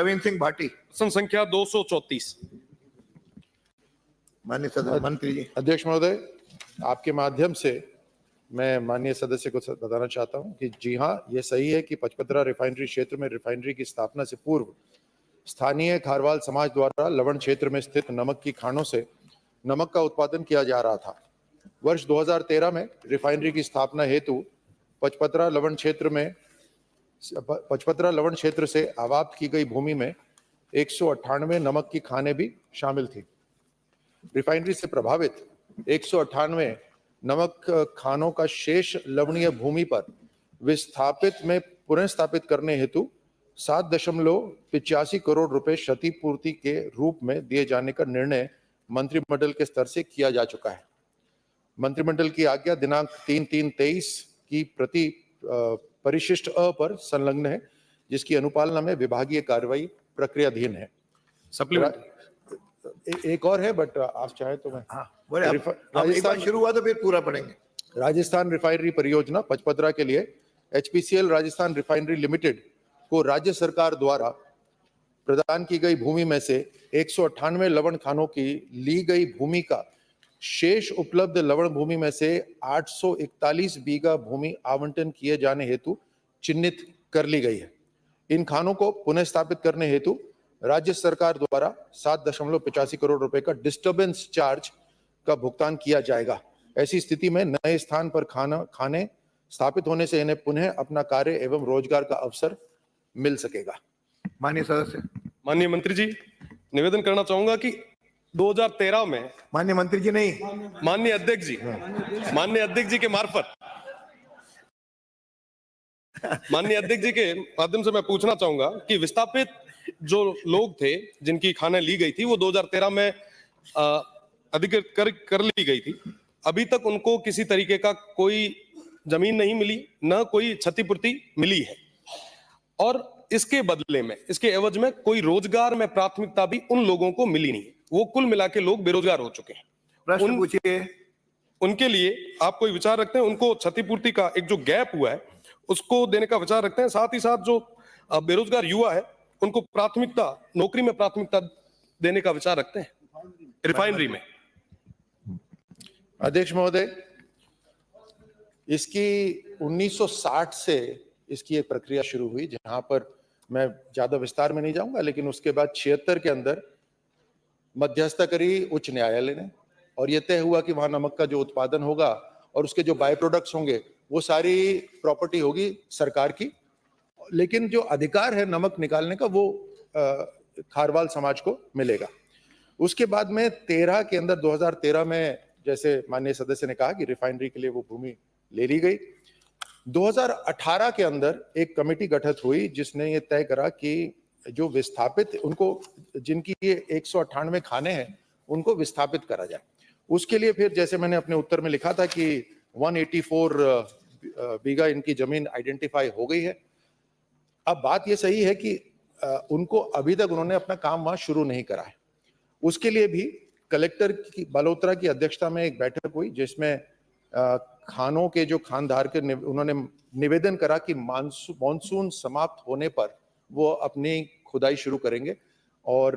नवीन सिंह भाटी। प्रश्न संख्या 234। माननीय सदस्य मंत्री जी। अध्यक्ष महोदय, आपके माध्यम से मैं माननीय सदस्य को बताना चाहता हूं कि जी हां, ये सही है कि पचपदरा रिफाइनरी क्षेत्र में रिफाइनरी की स्थापना से पूर्व स्थानीय खारवाल समाज द्वारा लवण क्षेत्र में स्थित नमक की खानों से नमक का उत्पादन किया जा रहा था। वर्ष 2013 में रिफाइनरी की स्थापना हेतु पचपदरा लवण क्षेत्र से आबाद की गई भूमि में 198 नमक की खानें भी शामिल थी। रिफाइनरी से प्रभावित 198 नमक खानों का शेष लवणीय भूमि पर पुनः स्थापित करने हेतु 7.85 करोड़ रुपए क्षतिपूर्ति के रूप में दिए जाने का निर्णय मंत्रिमंडल के स्तर से किया जा चुका है। मंत्रिमंडल की आज्ञा दिनांक 3/3/23 की प्रति परिशिष्ट अ पर संलग्न है, जिसकी अनुपालना में विभागीय कार्रवाई प्रक्रियाधीन है। सप्लीमेंट्री एक और है, बट आप चाहे तो मैं राजस्थान शुरू हुआ तो फिर पूरा पढ़ेंगे। राजस्थान रिफाइनरी परियोजना पचपदरा के लिए HPCL राजस्थान रिफाइनरी लिमिटेड को राज्य सरकार द्वारा प्रदान की गई भूमि में से 198 लवण खानों की ली गई भूमि का शेष उपलब्ध लवण भूमि में से 841 बीघा भूमि आवंटन किए जाने हेतु चिन्हित कर ली गई है। इन खानों को पुनः स्थापित करने हेतु राज्य सरकार द्वारा 7.85 करोड़ रुपए का डिस्टर्बेंस चार्ज का भुगतान किया जाएगा। ऐसी स्थिति में नए स्थान पर खाने स्थापित होने से इन्हें पुनः अपना कार्य एवं रोजगार का अवसर मिल सकेगा। माननीय सदस्य। माननीय मंत्री जी, निवेदन करना चाहूंगा कि 2013 में माननीय मंत्री जी नहीं, माननीय अध्यक्ष जी के मार्फत माननीय अध्यक्ष जी के माध्यम से मैं पूछना चाहूंगा कि विस्थापित जो लोग थे जिनकी खाने ली गई थी वो 2013 में अधिकृत कर ली गई थी। अभी तक उनको किसी तरीके का कोई जमीन नहीं मिली, न कोई क्षतिपूर्ति मिली है, और इसके बदले में, इसके एवज में कोई रोजगार में प्राथमिकता भी उन लोगों को मिली नहीं। वो कुल मिला के लोग बेरोजगार हो चुके हैं। प्रश्न पूछिए। उनके लिए आप कोई विचार रखते हैं? उनको क्षतिपूर्ति का एक जो गैप हुआ है उसको देने का विचार रखते हैं? साथ ही साथ जो बेरोजगार युवा है उनको प्राथमिकता, नौकरी में प्राथमिकता देने का विचार रखते हैं रिफाइनरी में? अध्यक्ष महोदय, इसकी 1960 से इसकी एक प्रक्रिया शुरू हुई, जहां पर मैं ज्यादा विस्तार में नहीं जाऊंगा, लेकिन उसके बाद 76 के अंदर मध्यस्थता करी उच्च न्यायालय ने, और यह तय हुआ कि वहां नमक का जो उत्पादन होगा और उसके जो बाय प्रोडक्ट्स होंगे वो सारी प्रॉपर्टी होगी सरकार की, लेकिन जो अधिकार है नमक निकालने का वो खारवाल समाज को मिलेगा। उसके बाद में 2013 में जैसे माननीय सदस्य ने कहा कि रिफाइनरी के लिए वो भूमि ले ली गई। 2018 के अंदर एक कमेटी गठित हुई जिसने ये तय करा कि जो विस्थापित, उनको जिनकी ये 198 खाने हैं उनको विस्थापित करा जाए। उसके लिए फिर जैसे मैंने अपने उत्तर में लिखा था कि 184 बीघा इनकी जमीन आइडेंटिफाई हो गई है। अब बात ये सही है कि उनको अभी तक उन्होंने अपना काम वहां शुरू नहीं करा है। उसके लिए भी कलेक्टर की बलोत्रा की अध्यक्षता में एक बैठक हुई जिसमें खानों के जो खानदार के उन्होंने निवेदन करा कि मानसून समाप्त होने पर वो अपनी खुदाई शुरू करेंगे, और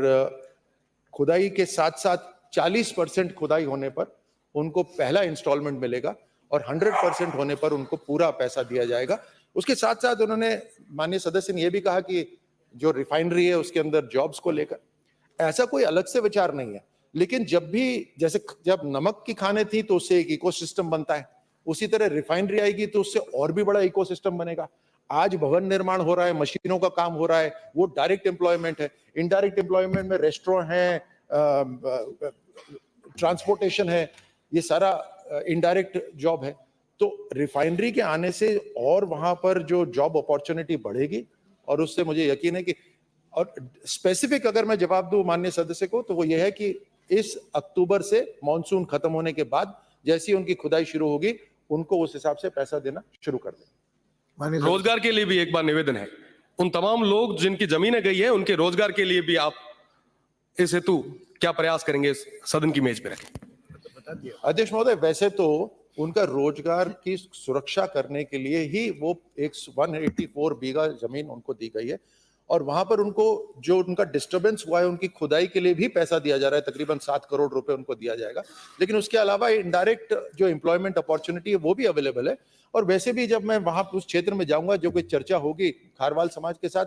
खुदाई के साथ साथ 40% खुदाई होने पर उनको पहला इंस्टॉलमेंट मिलेगा और 100% होने पर उनको पूरा पैसा दिया जाएगा। उसके साथ साथ उन्होंने, माननीय सदस्य ने यह भी कहा कि जो रिफाइनरी है उसके अंदर जॉब्स को लेकर ऐसा कोई अलग से विचार नहीं है, लेकिन जब नमक की खाने थी तो उससे एक इकोसिस्टम बनता है, उसी तरह रिफाइनरी आएगी तो उससे और भी बड़ा इकोसिस्टम बनेगा। आज भवन निर्माण हो रहा है, मशीनों का काम हो रहा है, वो डायरेक्ट एम्प्लॉयमेंट है। इनडायरेक्ट एम्प्लॉयमेंट में रेस्टोरेंट है, ट्रांसपोर्टेशन है, ये सारा इनडायरेक्ट जॉब है। तो रिफाइनरी के आने से और वहां पर जो जॉब अपॉर्चुनिटी बढ़ेगी, और उससे मुझे यकीन है कि, और स्पेसिफिक अगर मैं जवाब दूं माननीय सदस्य को, तो वो ये है कि इस अक्टूबर से मॉनसून खत्म होने के बाद जैसी उनकी खुदाई शुरू होगी उनको उस हिसाब से पैसा देना शुरू कर दें। रोजगार के लिए भी एक बार निवेदन है, उन तमाम लोग जिनकी जमीनें गई है उनके रोजगार के लिए भी आप इस हेतु क्या प्रयास करेंगे, सदन की मेज पे रखें? अध्यक्ष महोदय, वैसे तो उनका रोजगार की सुरक्षा करने के लिए ही वो 184 बीघा जमीन उनको दी गई है, और वहां पर उनको जो उनका डिस्टरबेंस हुआ है उनकी खुदाई के लिए भी पैसा दिया जा रहा है, तकरीबन 7 करोड़ रुपए उनको दिया जाएगा। लेकिन उसके अलावा इनडायरेक्ट जो एम्प्लॉयमेंट अपॉर्चुनिटी है वो भी अवेलेबल है। और वैसे भी जब मैं वहां उस क्षेत्र में जाऊंगा, जो कोई चर्चा होगी खारवाल समाज के साथ,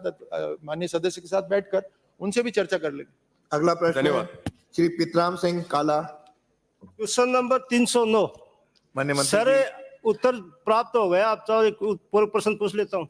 माननीय सदस्य के साथ बैठकर उनसे भी चर्चा कर लेंगे। अगला प्रश्न धन्यवाद। श्री पितराम सिंह काला। Question number 309। माननीय मंत्री सर जी। उत्तर प्राप्त हो गया, आप चाहो एक पूर्व प्रश्न पूछ लेता हूँ।